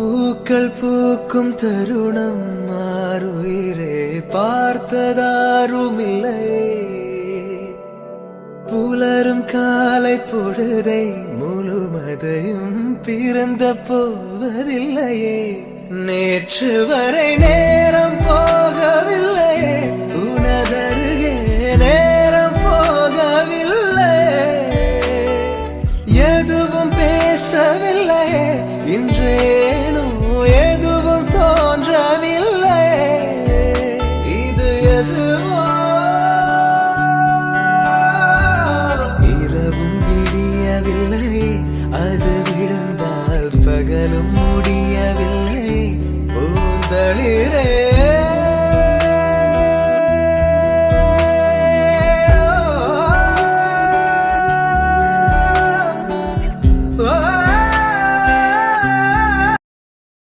பூக்கள் பூக்கும் தருணம் மாறுயிரே பார்த்ததாருமில்லை. புலரும் காலை பொழுதை முழுமதையும் பிறந்த போவதில்லையே. நேற்று வரை நேரம் போகவில்லையே, உனதருகே நேரம் போகவில்லை. எதுவும் பேசவில்லையே, இன்றேனோ எதுவும் தோன்றவில்லை. இது எதுவோ இரவும் விடியவில்லை, அது விழுந்தால் பகலும் முடியவில்லை. பூந்தளிரே